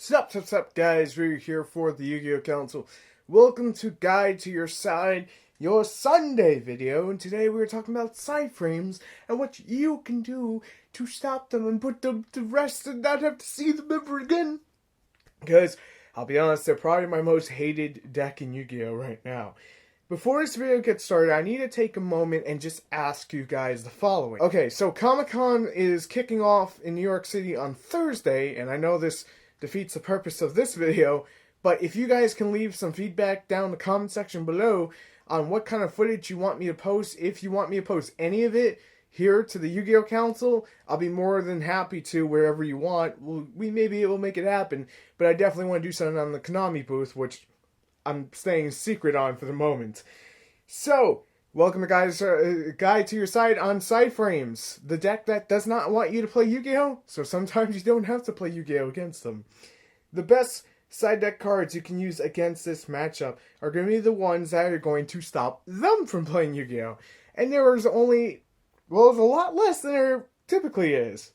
Sup, guys, Ryu here for the Yu-Gi-Oh! Council. Welcome to Guide to Your Side, your Sunday video, and today we're talking about side frames and what you can do to stop them and put them to rest and not have to see them ever again. Because, I'll be honest, they're probably my most hated deck in Yu-Gi-Oh! Right now. Before this video gets started, I need to take a moment and just ask you guys the following. Okay, so Comic-Con is kicking off in New York City on Thursday, and I know this defeats the purpose of this video, but if you guys can leave some feedback down in the comment section below on what kind of footage you want me to post, if you want me to post any of it here to the Yu-Gi-Oh! Council, I'll be more than happy to wherever you want. We may be able to make it happen, but I definitely want to do something on the Konami booth, which I'm staying secret on for the moment. So, welcome guys, Guide to Your Side on Side Frames, the deck that does not want you to play Yu-Gi-Oh! So sometimes you don't have to play Yu-Gi-Oh! Against them. The best side deck cards you can use against this matchup are going to be the ones that are going to stop them from playing Yu-Gi-Oh! And there's only, well, there's a lot less than there typically is.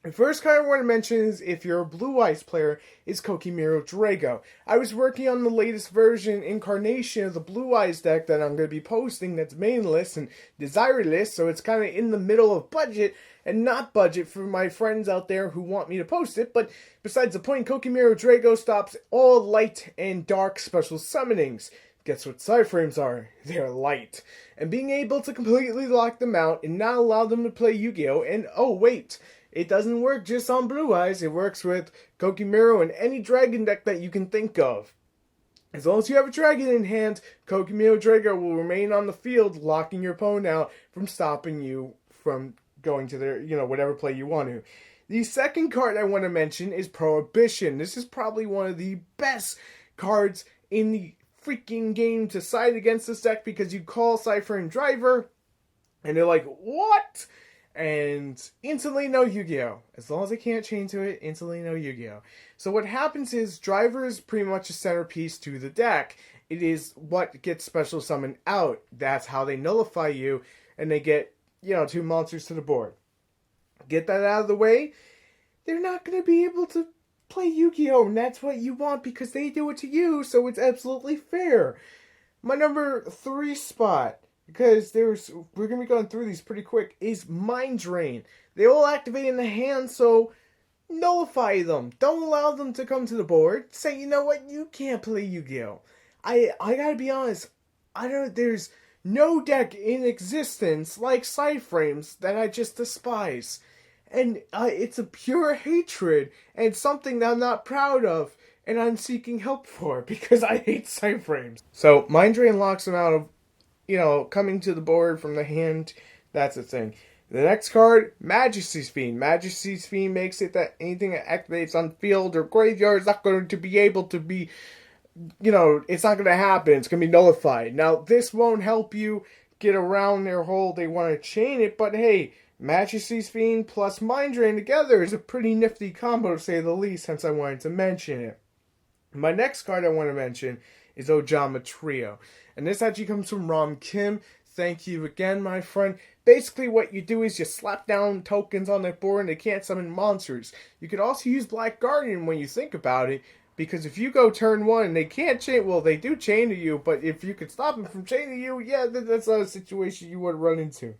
The first card I want to mention is, if you're a Blue Eyes player, is Kokimiro Drago. I was working on the latest version incarnation of the Blue Eyes deck that I'm going to be posting that's mainless and desireless, so it's kind of in the middle of budget and not budget for my friends out there who want me to post it, but besides the point, Kokimiro Drago stops all light and dark special summonings. Guess what side frames are? They're light. And being able to completely lock them out and not allow them to play Yu-Gi-Oh! And oh wait, it doesn't work just on Blue Eyes, it works with Kokimiro and any dragon deck that you can think of. As long as you have a dragon in hand, Kokimiro Drago will remain on the field, locking your opponent out from stopping you from going to their, whatever play you want to. The second card I want to mention is Prohibition. This is probably one of the best cards in the freaking game to side against this deck, because you call Side Frame Driver, and they're like, what? And instantly no Yu-Gi-Oh! As long as I can't chain to it, instantly no Yu-Gi-Oh! So what happens is, Driver is pretty much a centerpiece to the deck. It is what gets special summoned out. That's how they nullify you, and they get, two monsters to the board. Get that out of the way, they're not going to be able to play Yu-Gi-Oh! And that's what you want, because they do it to you, so it's absolutely fair. My number 3 spot, because we're going to be going through these pretty quick, is Mind Drain. They all activate in the hand, so nullify them. Don't allow them to come to the board. Say, you know what, you can't play Yu-Gi-Oh! I gotta be honest, there's no deck in existence like Side Frames that I just despise. And it's a pure hatred, and something that I'm not proud of, and I'm seeking help for, because I hate Side Frames. So, Mind Drain locks them out of coming to the board from the hand. That's the thing. The next card, Majesty's Fiend. Majesty's Fiend makes it that anything that activates on field or graveyard is not going to be able to be, it's not going to happen. It's going to be nullified. Now, this won't help you get around their whole, they want to chain it, but hey, Majesty's Fiend plus Mind Drain together is a pretty nifty combo, to say the least, hence I wanted to mention it. My next card I want to mention is Ojama Trio. And this actually comes from Rom Kim. Thank you again, my friend. Basically, what you do is you slap down tokens on their board and they can't summon monsters. You could also use Black Guardian when you think about it, because if you go turn 1 and they can't chain, well, they do chain to you, but if you could stop them from chaining you, yeah, that's not a situation you would run into.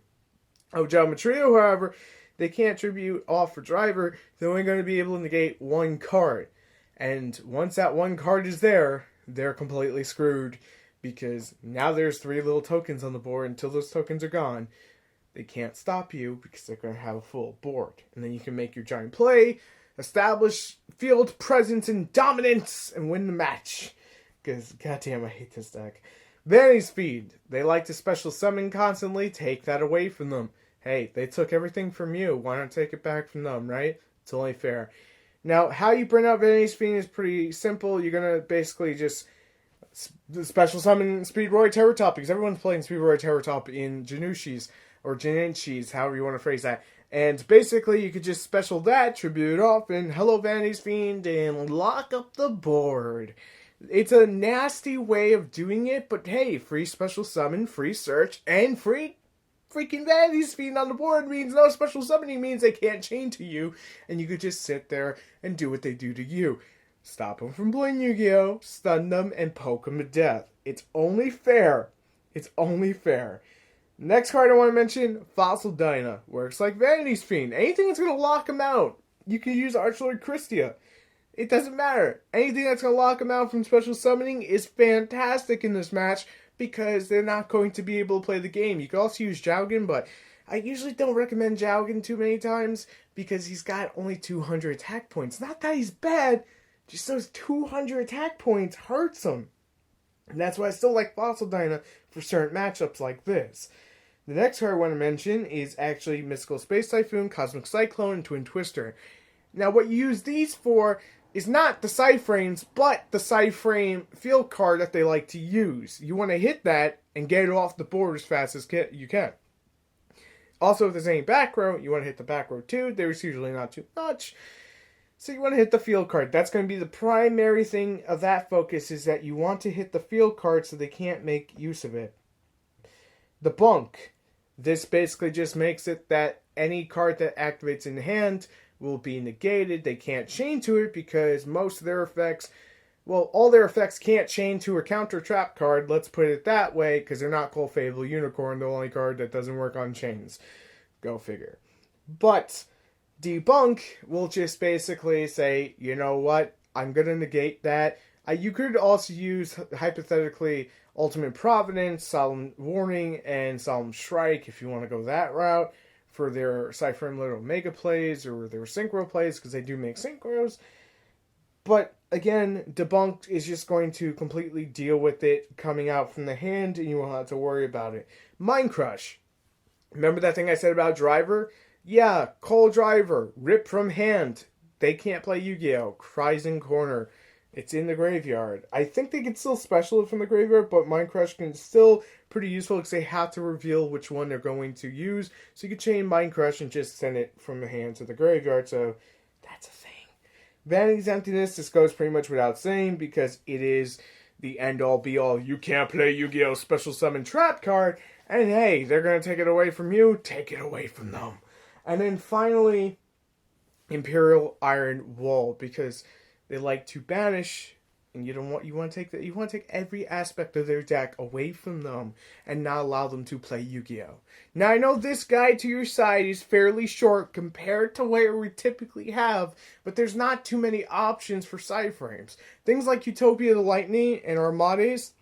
Ojama Trio, however, they can't tribute off for Driver. They're only going to be able to negate 1 card. And once that 1 card is there, they're completely screwed, because now there's 3 little tokens on the board. Until those tokens are gone, they can't stop you, because they're going to have a full board. And then you can make your giant play, establish field presence and dominance, and win the match. Because, goddamn, I hate this deck. Vanity Speed. They like to special summon constantly. Take that away from them. Hey, they took everything from you. Why not take it back from them, right? It's only fair. Now, how you bring out Vanity Speed is pretty simple. You're going to basically just special summon Speedroid Terrortop, because everyone's playing Speedroid Terrortop in Janushis, or Janenshis, however you want to phrase that. And basically, you could just special that, tribute it off, and hello Vanity's Fiend, and lock up the board. It's a nasty way of doing it, but hey, free special summon, free search, and free freaking Vanity's Fiend on the board means no special summoning, means they can't chain to you, and you could just sit there and do what they do to you. stop them from playing Yu-Gi-Oh, stun them, and poke them to death. It's only fair. It's only fair. Next card I want to mention, Fossil Dyna. Works like Vanity's Fiend. Anything that's going to lock him out. You can use Archlord Christia. It doesn't matter. Anything that's going to lock him out from special summoning is fantastic in this match because they're not going to be able to play the game. You can also use Jowgen, but I usually don't recommend Jowgen too many times because he's got only 200 attack points. Not that he's bad, just those 200 attack points hurts him. And that's why I still like Fossil Dyna for certain matchups like this. The next card I want to mention is actually Mystical Space Typhoon, Cosmic Cyclone, and Twin Twister. Now what you use these for is not the PSY-Frames, but the PSY-Frame field card that they like to use. You want to hit that and get it off the board as fast as you can. Also, if there's any back row, you want to hit the back row too. There's usually not too much. So you want to hit the field card. That's going to be the primary thing of that focus, is that you want to hit the field card so they can't make use of it. The bunk. This basically just makes it that any card that activates in hand will be negated. They can't chain to it because most of their effects, well, all their effects can't chain to a counter trap card. Let's put it that way, because they're not called Fable Unicorn, the only card that doesn't work on chains. Go figure. But debunk will just basically say, you know what, I'm going to negate that. You could also use, hypothetically, Ultimate Providence, Solemn Warning, and Solemn Strike if you want to go that route for their PSY-Frame Little Mega plays or their Synchro plays, because they do make Synchros. But again, Debunked is just going to completely deal with it coming out from the hand, and you won't have to worry about it. Mind Crush. Remember that thing I said about Driver? Yeah, Call Driver, rip from hand. They can't play Yu-Gi-Oh! Cries in corner. It's in the graveyard. I think they can still special it from the graveyard, but Mind Crush can still pretty useful because they have to reveal which one they're going to use. So you can chain Mind Crush and just send it from the hand to the graveyard. So that's a thing. Vanity's Emptiness, this goes pretty much without saying because it is the end-all be-all. You can't play Yu-Gi-Oh! Special Summon Trap card. And hey, they're going to take it away from you. Take it away from them. And then finally, Imperial Iron Wall, because they like to banish, and you want to take every aspect of their deck away from them and not allow them to play Yu-Gi-Oh! Now I know this guide to your side is fairly short compared to where we typically have, but there's not too many options for PSY-Frames. Things like Utopia the Lightning and Armades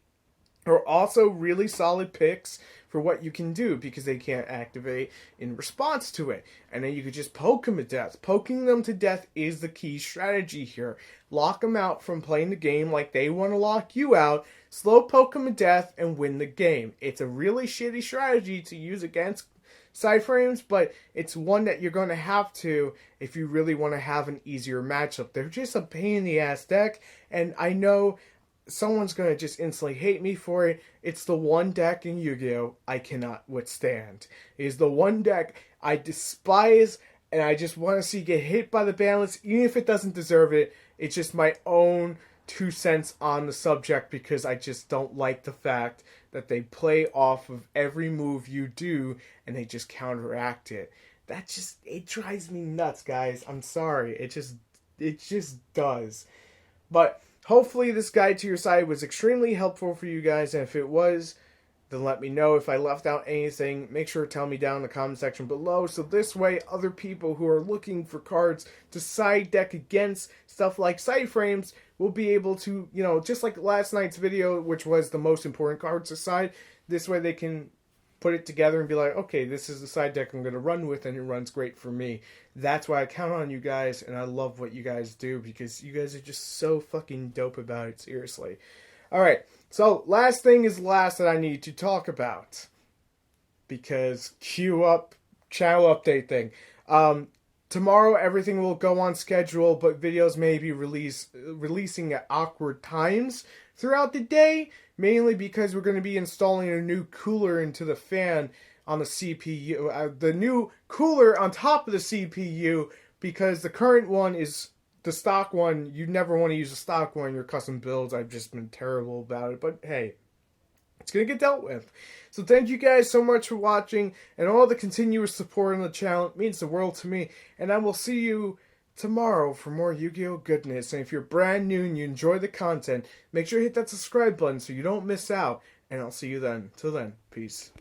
are also really solid picks for what you can do because they can't activate in response to it. And then you could just poke them to death. Poking them to death is the key strategy here. Lock them out from playing the game like they want to lock you out. Slow poke them to death and win the game. It's a really shitty strategy to use against PSY-Frames, but it's one that you're going to have to if you really want to have an easier matchup. They're just a pain in the ass deck, and I know someone's going to just instantly hate me for it. It's the one deck in Yu-Gi-Oh! I cannot withstand. It is the one deck I despise, and I just want to see get hit by the balance, even if it doesn't deserve it. It's just my own 2 cents on the subject because I just don't like the fact that they play off of every move you do, and they just counteract it. It drives me nuts, guys. I'm sorry. It just does. But hopefully this guide to your side was extremely helpful for you guys, and if it was, then let me know. If I left out anything, make sure to tell me down in the comment section below, so this way other people who are looking for cards to side deck against stuff like PSY-Frames will be able to, just like last night's video, which was the most important cards to side, this way they can put it together and be like, okay, this is the side deck I'm going to run with, and it runs great for me. That's why I count on you guys, and I love what you guys do, because you guys are just so fucking dope about it, seriously. Alright, so last thing is last that I need to talk about, because queue up, channel update thing. Tomorrow everything will go on schedule, but videos may be releasing at awkward times throughout the day, mainly because we're going to be installing a new cooler into the fan on the CPU. The new cooler on top of the CPU, because the current one is the stock one. You never want to use a stock one in your custom builds. I've just been terrible about it, but hey, it's going to get dealt with. So thank you guys so much for watching, and all the continuous support on the channel. It means the world to me, and I will see you tomorrow for more Yu-Gi-Oh goodness. And if you're brand new and you enjoy the content, make sure you hit that subscribe button so you don't miss out. And I'll see you then. Till then, peace.